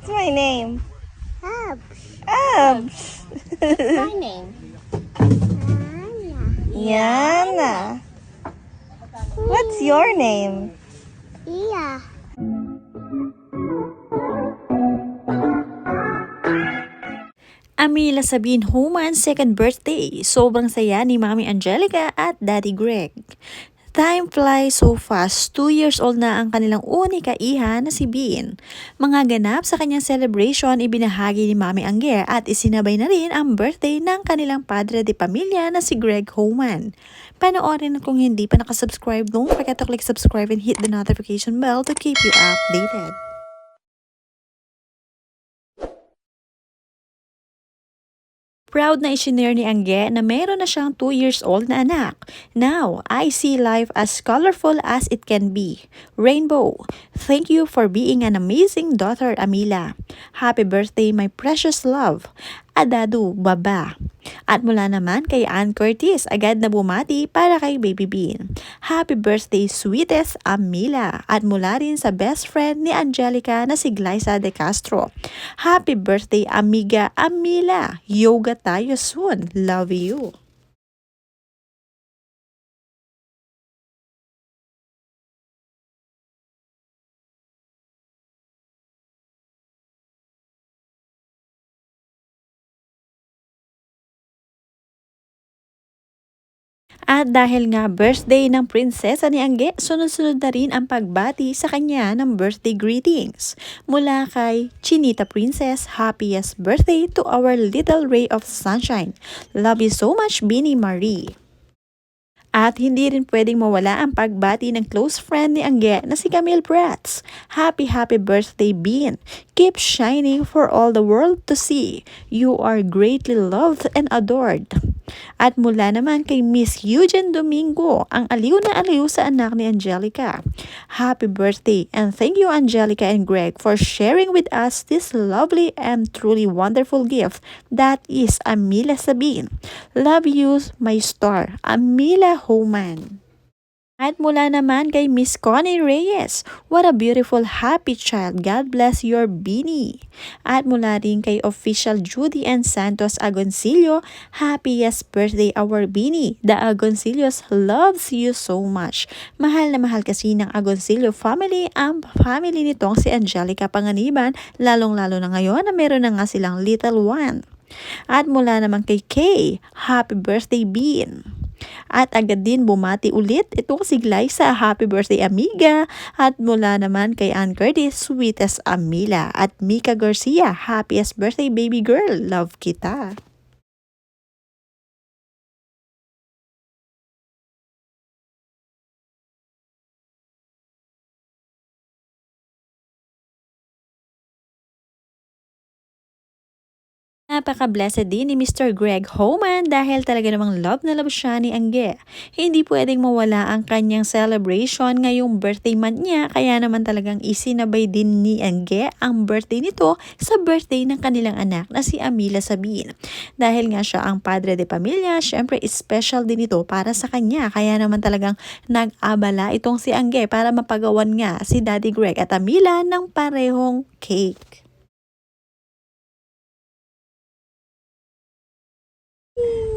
What's my name? Abs. Abs. My name. Yana. What's your name? Yeah. Amila Sabine Human's second birthday. Sobrang saya ni Mami Angelica at Daddy Greg. Time flies so fast. 2 years old na ang kanilang unika iha na si Bean. Mga ganap sa kanyang celebration ibinahagi ni Mami Angge at isinabay na rin ang birthday ng kanilang padre de pamilya na si Greg Homan. Panoorin at kung hindi pa nakasubscribe, don't forget to click subscribe and hit the notification bell to keep you updated. Proud na isinare ni Angge na meron na siyang 2 years old na anak. Now, I see life as colorful as it can be. Rainbow, thank you for being an amazing daughter, Amila. Happy birthday, my precious love. Adadu, baba. At mula naman kay Ann Curtis, agad na bumati para kay Baby Bean. Happy birthday, sweetest Amila. At mula rin sa best friend ni Angelica na si Glyza de Castro. Happy birthday, amiga Amila. Yoga tayo soon. Love you. At dahil nga birthday ng prinsesa ni Angge, sunod-sunod na rin ang pagbati sa kanya ng birthday greetings. Mula kay Chinita Princess, happiest birthday to our little ray of sunshine. Love you so much, Bini Marie. At hindi rin pwedeng mawala ang pagbati ng close friend ni Angge na si Camille Prats. Happy birthday, Bean. Keep shining for all the world to see. You are greatly loved and adored. At mula naman kay Miss Eugene Domingo, ang aliw na aliw sa anak ni Angelica. Happy birthday and thank you Angelica and Greg for sharing with us this lovely and truly wonderful gift that is Amila Sabine. Love you, my star, Amila Homan. At mula naman kay Miss Connie Reyes, what a beautiful happy child. God bless your Bini. At mula rin kay official Judy and Santos Agoncillo, happiest birthday our Bini. The Agoncillos loves you so much. Mahal na mahal kasi ng Agoncillo family ang family nitong si Angelica Panganiban, lalong-lalo na ngayon na meron na nga silang little one. At mula naman kay Kay, happy birthday Bean. At agad din bumati ulit itong si Glyza, happy birthday amiga. At mula naman kay Ann Curtis, sweetest Amila. At Mika Garcia, happiest birthday baby girl, love kita. Napaka-blessed din ni Mr. Greg Homan dahil talaga namang love na love siya ni Angge. Hindi pwedeng mawala ang kanyang celebration ngayong birthday month niya, kaya naman talagang isinabay din ni Angge ang birthday nito sa birthday ng kanilang anak na si Amila Sabine. Dahil nga siya ang padre de pamilya, syempre special din ito para sa kanya, kaya naman talagang nag-abala itong si Angge para mapagawan nga si Daddy Greg at Amila ng parehong cake.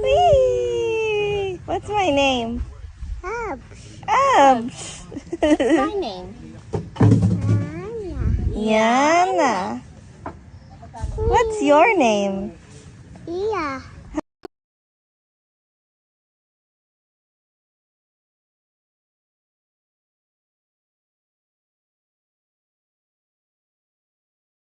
Whee! What's my name? Abs. Abs. My name. Yana. What's your name? Yeah.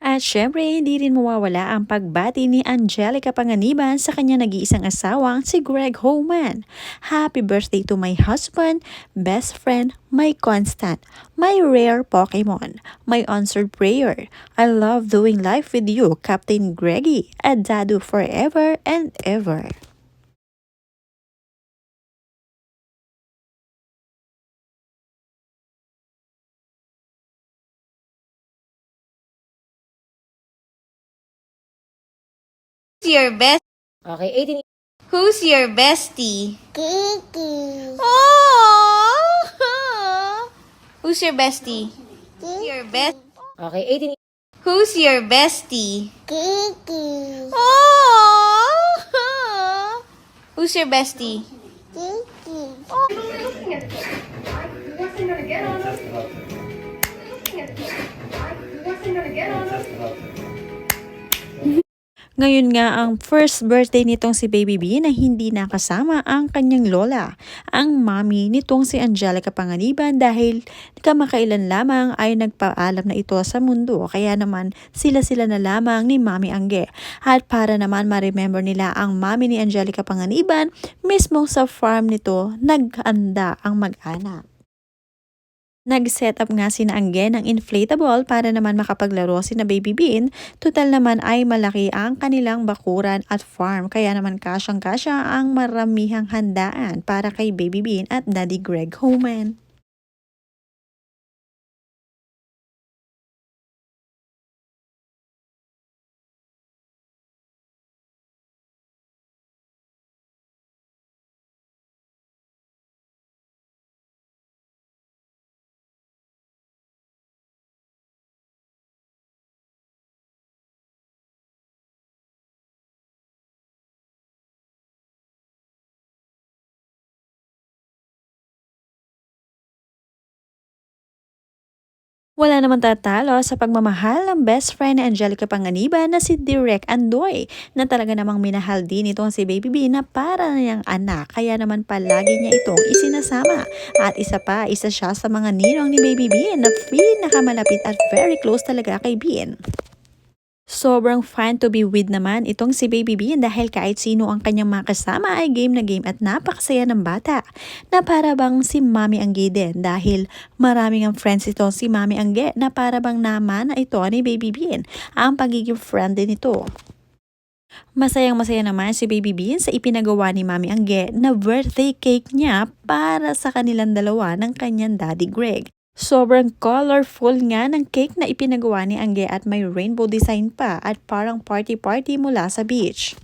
At syempre, hindi rin mawawala ang pagbati ni Angelica Panganiban sa kanya nag-iisang asawang si Greg Homan. Happy birthday to my husband, best friend, my constant, my rare Pokemon, my answered prayer. I love doing life with you, Captain Greggy, and Dadu forever and ever. Your best. Okay, 18. Who's your bestie? Kiki. Oh. Who's your bestie? Kiki. Your best. Okay, 18. Who's your bestie? Kiki. Oh! Who's your bestie? Kiki. Ngayon nga ang first birthday nitong si Baby B na hindi nakasama ang kanyang lola, ang mommy nitong si Angelica Panganiban dahil kamakailan lamang ay nagpaalam na ito sa mundo kaya naman sila na lamang ni Mami Angge. At para naman ma-remember nila ang mommy ni Angelica Panganiban, mismo sa farm nito nag-anda ang mag-anak. Nag-set up nga sina Angge ng inflatable para naman makapaglaro sina Baby Bean. Total naman ay malaki ang kanilang bakuran at farm kaya naman kasyang-kasya ang maramihang handaan para kay Baby Bean at Daddy Greg Homan. Wala namang tatalo sa pagmamahal ng best friend ni Angelica Panganiban na si Direk Andoy na talaga namang minahal din itong si Baby B na para niyang anak kaya naman palagi niya itong isinasama. At isa siya sa mga ninong ni Baby B na pinakamalapit at very close talaga kay Bean. Sobrang fun to be with naman itong si Baby Bean dahil kahit sino ang kanyang makasama ay game na game at napakasaya ng bata na para bang si Mami Angge din dahil maraming ang friends ito si Mami Angge na para bang naman na ito ni Baby Bean ang pagiging friend din ito. Masayang-masaya naman si Baby Bean sa ipinagawa ni Mami Angge na birthday cake niya para sa kanilang dalawa ng kanyang Daddy Greg. Sobrang colorful nga ng cake na ipinagawa ni Angge at may rainbow design pa at parang party-party mula sa beach.